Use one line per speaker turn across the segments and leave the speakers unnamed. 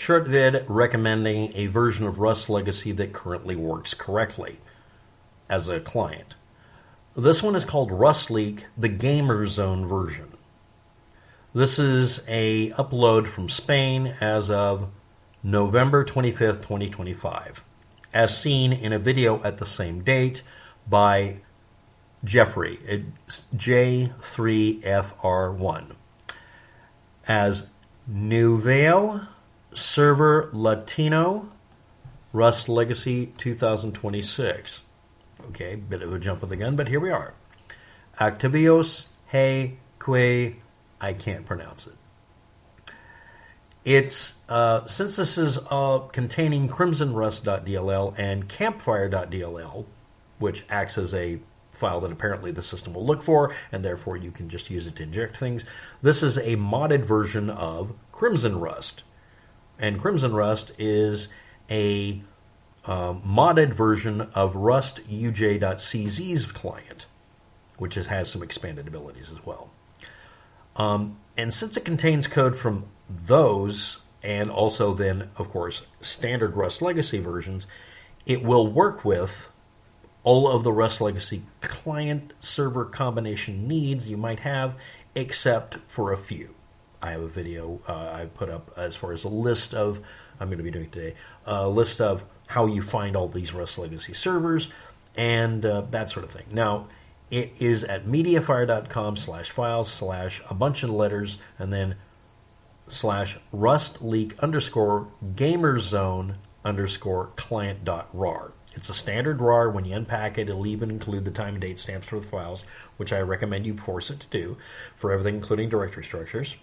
short vid recommending a version of Rust Legacy that currently works correctly as a client. This one is called RustLeak, the GamerZone version. This is a upload from Spain as of November 25th, 2025, as seen in a video at the same date by Jeffrey, J3FR1, as Nuveo Server Latino Rust Legacy 2026. Okay, bit of a jump of the gun, but here we are. Activios Hey Que, I can't pronounce it. It's since this is containing crimson.rust.dll and campfilre.dll, which acts as a file that apparently the system will look for, and therefore you can just use it to inject things. This is a modded version of Crimson Rust, and Crimson Rust is a modded version of rustuj.cz's client, which has some expanded abilities as well. And since it contains code from those, and also then, of course, standard Rust Legacy versions, it will work with all of the Rust Legacy client-server combination needs you might have, except for a few. I have a video I put up as far as a list of, I'm going to be doing today, a list of how you find all these Rust Legacy servers and that sort of thing. Now, it is at mediafire.com/files/ a bunch of letters and then /RustLeak_GamerZone_client.rar. It's a standard RAR. When you unpack it, it'll even include the time and date stamps for the files, which I recommend you force it to do for everything, including directory structures.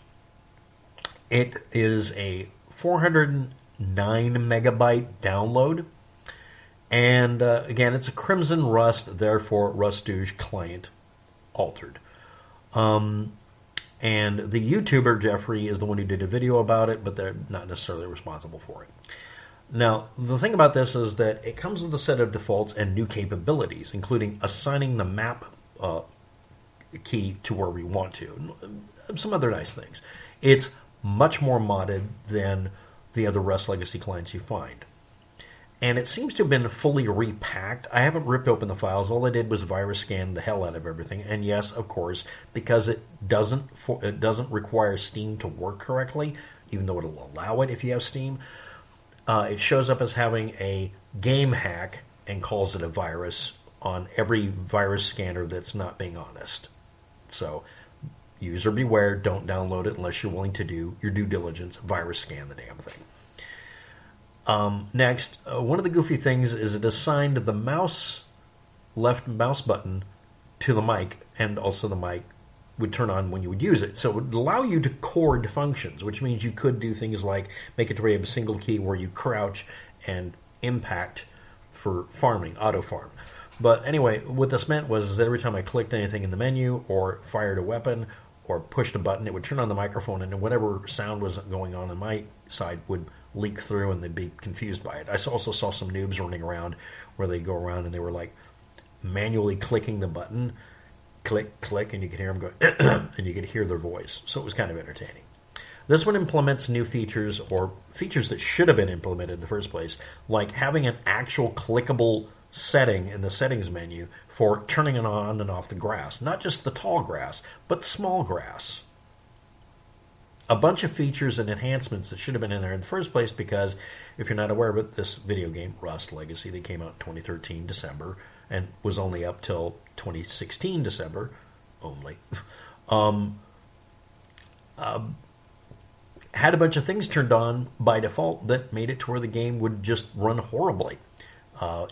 It is a 409 megabyte download. And again, it's a Crimson Rust, therefore rustuj client altered. And the YouTuber, Jeffrey, is the one who did a video about it, but they're not necessarily responsible for it. Now, the thing about this is that it comes with a set of defaults and new capabilities, including assigning the map key to where we want to. Some other nice things. It's much more modded than the other Rust Legacy clients you find. And it seems to have been fully repacked. I haven't ripped open the files. All I did was virus scan the hell out of everything. And yes, of course, because it doesn't require Steam to work correctly, even though it'll allow it if you have Steam, it shows up as having a game hack and calls it a virus on every virus scanner that's not being honest. So, user beware, don't download it unless you're willing to do your due diligence, virus scan the damn thing. Next, one of the goofy things is it assigned the left mouse button to the mic, and also the mic would turn on when you would use it. So it would allow you to chord functions, which means you could do things like make it to where you have a single key where you crouch and impact for farming, auto farm. But anyway, what this meant was that every time I clicked anything in the menu or fired a weapon or pushed a button, it would turn on the microphone, and whatever sound was going on my side would leak through and they'd be confused by it. I also saw some noobs running around where they go around and they were like manually clicking the button, click, click, and you could hear them go, and you could hear their voice. So it was kind of entertaining. This one implements new features, or features that should have been implemented in the first place, like having an actual clickable setting in the settings menu for turning it on and off the grass. Not just the tall grass, but small grass. A bunch of features and enhancements that should have been in there in the first place, because if you're not aware of it, this video game, Rust Legacy, that came out in 2013 December and was only up till 2016 December only, had a bunch of things turned on by default that made it to where the game would just run horribly.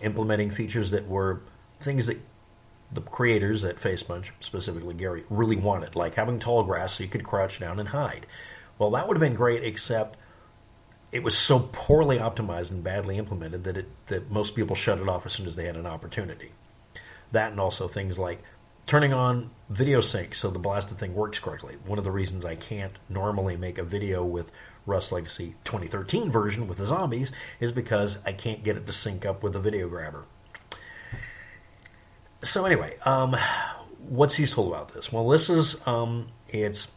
Implementing features that were things that the creators at Facepunch, specifically Gary, really wanted, like having tall grass so you could crouch down and hide. Well, that would have been great, except it was so poorly optimized and badly implemented that most people shut it off as soon as they had an opportunity. That, and also things like turning on video sync so the blasted thing works correctly. One of the reasons I can't normally make a video with Rust Legacy 2013 version with the zombies is because I can't get it to sync up with the video grabber. So anyway, what's useful about this? Well, this is, it's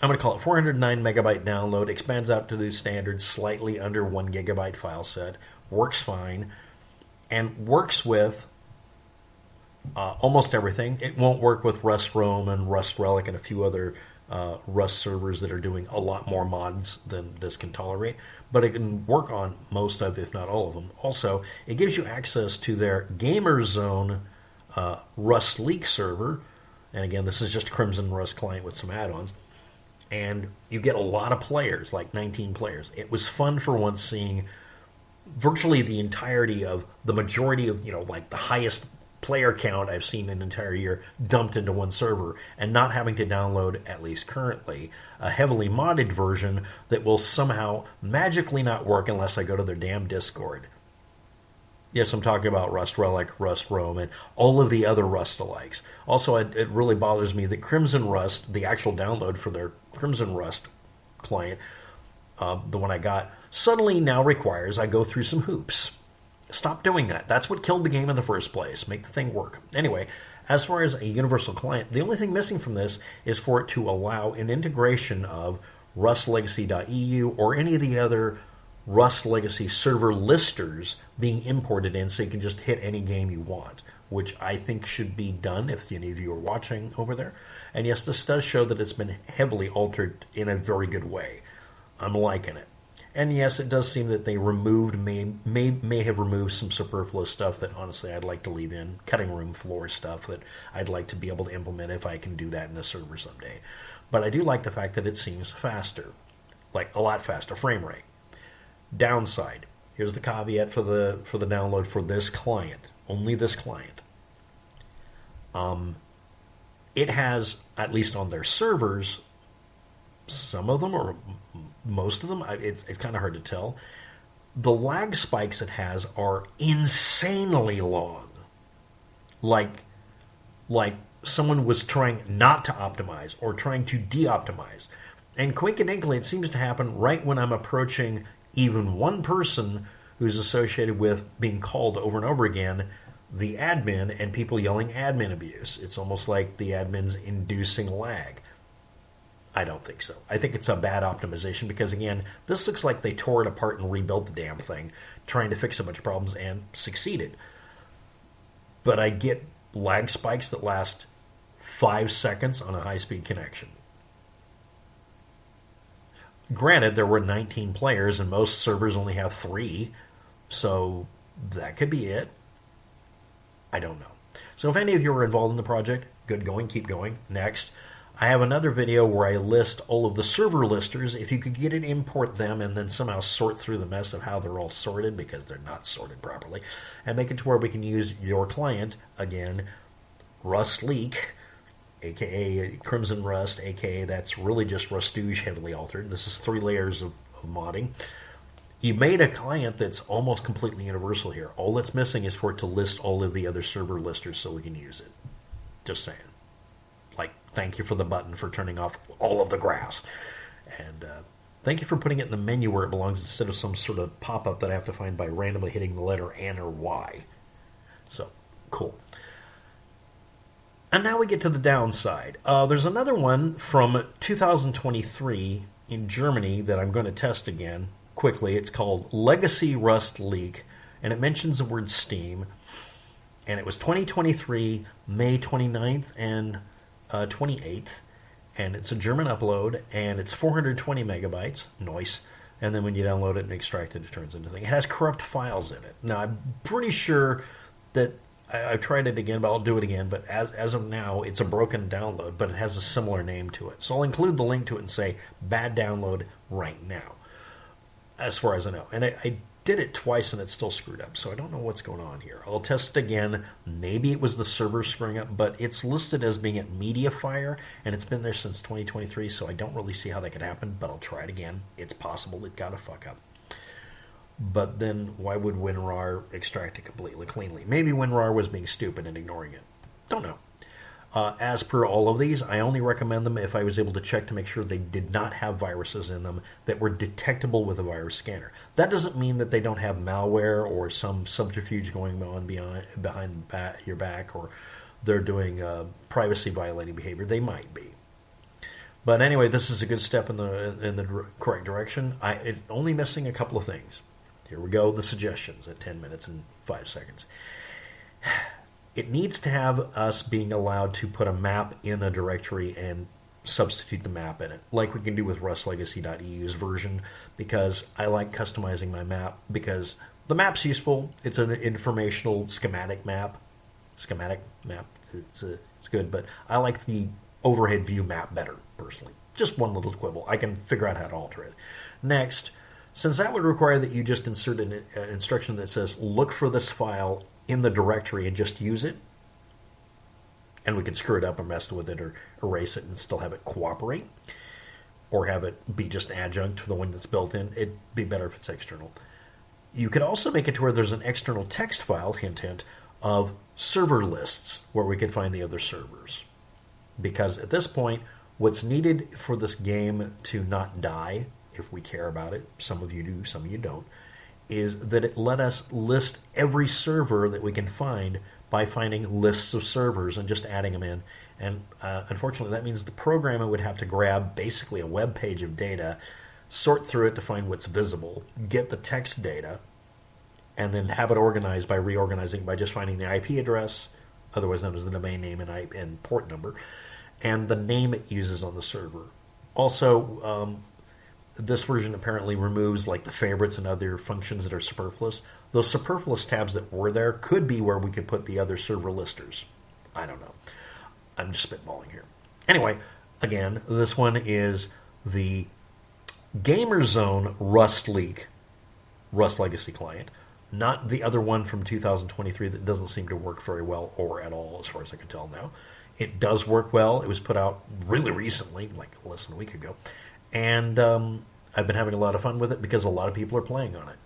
I'm going to call it 409 megabyte download, expands out to the standard slightly under 1 gigabyte file set, works fine, and works with almost everything. It won't work with Rust Roam and Rust Relic and a few other Rust servers that are doing a lot more mods than this can tolerate, but it can work on most of, if not all of them. Also, it gives you access to their GamerZone RustLeak server, and again, this is just a Crimson Rust client with some add-ons, and you get a lot of players, like 19 players. It was fun for once seeing virtually the entirety of the majority of, like the highest player count I've seen in an entire year dumped into one server, and not having to download, at least currently, a heavily modded version that will somehow magically not work unless I go to their damn Discord. Yes, I'm talking about Rust Relic, Rust Roam, and all of the other Rust-alikes. Also, it really bothers me that Crimson Rust, the actual download for their Crimson Rust client, the one I got, suddenly now requires I go through some hoops. Stop doing that. That's what killed the game in the first place. Make the thing work. Anyway, as far as a universal client, the only thing missing from this is for it to allow an integration of rustlegacy.eu or any of the other Rust Legacy server listers being imported in, so you can just hit any game you want, which I think should be done if any of you are watching over there. And yes, this does show that it's been heavily altered in a very good way. I'm liking it. And yes, it does seem that they may have removed some superfluous stuff that honestly I'd like to leave in. Cutting room floor stuff that I'd like to be able to implement if I can do that in a server someday. But I do like the fact that it seems faster. Like a lot faster frame rate. Downside. Here's the caveat for the download for this client. Only this client. It has, at least on their servers, some of them, or most of them, it's kind of hard to tell. The lag spikes it has are insanely long. Like someone was trying not to optimize or trying to de-optimize. And coincidentally, it seems to happen right when I'm approaching even one person who's associated with being called over and over again, the admin, and people yelling admin abuse. It's almost like the admin's inducing lag. I don't think so. I think it's a bad optimization because, again, this looks like they tore it apart and rebuilt the damn thing, trying to fix a bunch of problems, and succeeded. But I get lag spikes that last 5 seconds on a high-speed connection. Granted, there were 19 players, and most servers only have 3, so that could be it. I don't know. So if any of you are involved in the project, good going, keep going. Next. I have another video where I list all of the server listers. If you could get it, import them, and then somehow sort through the mess of how they're all sorted, because they're not sorted properly, and make it to where we can use your client, again, RustLeak, a.k.a. Crimson Rust, a.k.a. that's really just rustuj heavily altered. This is 3 layers of modding. You made a client that's almost completely universal here. All that's missing is for it to list all of the other server listers so we can use it. Just saying. Like, thank you for the button for turning off all of the grass. And thank you for putting it in the menu where it belongs instead of some sort of pop-up that I have to find by randomly hitting the letter N or Y. So, cool. And now we get to the downside. There's another one from 2023 in Germany that I'm going to test again quickly. It's called Legacy Rust Leak, and it mentions the word Steam. And it was 2023, May 29th and 28th, and it's a German upload, and it's 420 megabytes, nice, and then when you download it and extract it, it turns into a thing. It has corrupt files in it. Now, I'm pretty sure that I've tried it again, but I'll do it again, but as of now, it's a broken download, but it has a similar name to it. So I'll include the link to it and say, bad download right now, as far as I know. And I did it twice and it's still screwed up, so I don't know what's going on here. I'll test it again. Maybe it was the server screwing up, but it's listed as being at MediaFire, and it's been there since 2023, so I don't really see how that could happen, but I'll try it again. It's possible it got a fuck up. But then why would WinRAR extract it completely cleanly? Maybe WinRAR was being stupid and ignoring it. Don't know. As per all of these, I only recommend them if I was able to check to make sure they did not have viruses in them that were detectable with a virus scanner. That doesn't mean that they don't have malware or some subterfuge going on behind your back, or they're doing privacy-violating behavior. They might be. But anyway, this is a good step in the correct direction. It's only missing a couple of things. Here we go, the suggestions at 10 minutes and 5 seconds. It needs to have us being allowed to put a map in a directory and substitute the map in it, like we can do with rustlegacy.eu's version, because I like customizing my map, because the map's useful. It's an informational schematic map. It's good, but I like the overhead view map better, personally. Just one little quibble. I can figure out how to alter it. Next, since that would require that you just insert an instruction that says, look for this file in the directory and just use it, and we can screw it up and mess with it or erase it and still have it cooperate, or have it be just adjunct to the one that's built in. It'd be better if it's external. You could also make it to where there's an external text file, hint, hint, of server lists where we could find the other servers. Because at this point, what's needed for this game to not die, if we care about it, some of you do, some of you don't, is that it let us list every server that we can find by finding lists of servers and just adding them in. And unfortunately, that means the programmer would have to grab basically a web page of data, sort through it to find what's visible, get the text data, and then have it organized by reorganizing by just finding the IP address, otherwise known as the domain name and port number, and the name it uses on the server. Also, this version apparently removes like the favorites and other functions that are superfluous. Those superfluous tabs that were there could be where we could put the other server listers. I don't know. I'm just spitballing here. Anyway, again, this one is the GamerZone RustLeak Rust Legacy client, not the other one from 2023 that doesn't seem to work very well or at all as far as I can tell now. It does work well. It was put out really recently, like less than a week ago. And I've been having a lot of fun with it because a lot of people are playing on it.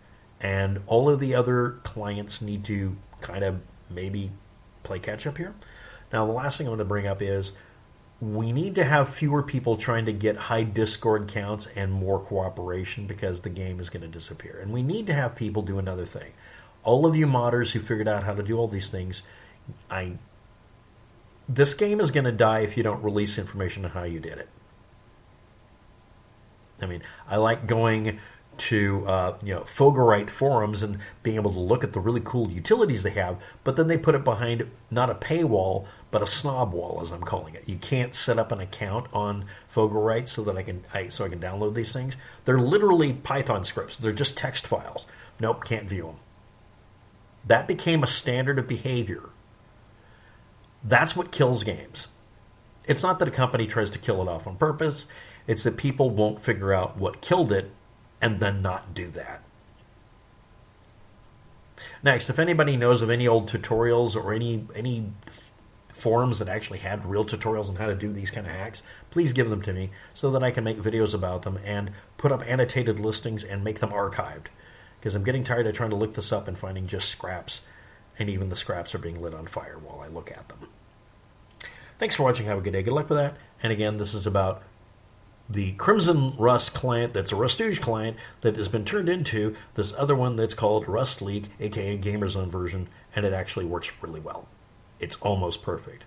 And all of the other clients need to kind of maybe play catch up here. Now, the last thing I want to bring up is we need to have fewer people trying to get high Discord counts and more cooperation because the game is going to disappear. And we need to have people do another thing. All of you modders who figured out how to do all these things, this game is going to die if you don't release information on how you did it. I mean, I like going to Fogarite forums and being able to look at the really cool utilities they have, but then they put it behind not a paywall, but a snob wall, as I'm calling it. You can't set up an account on Fogarite so that I can download these things. They're literally Python scripts. They're just text files. Nope, can't view them. That became a standard of behavior. That's what kills games. It's not that a company tries to kill it off on purpose. It's that people won't figure out what killed it and then not do that. Next, if anybody knows of any old tutorials or any forums that actually had real tutorials on how to do these kind of hacks, please give them to me so that I can make videos about them and put up annotated listings and make them archived. Because I'm getting tired of trying to look this up and finding just scraps, and even the scraps are being lit on fire while I look at them. Thanks for watching. Have a good day. Good luck with that. And again, this is about the Crimson Rust client that's a rustuj client that has been turned into this other one that's called RustLeak, aka GamerZone version, and it actually works really well. It's almost perfect.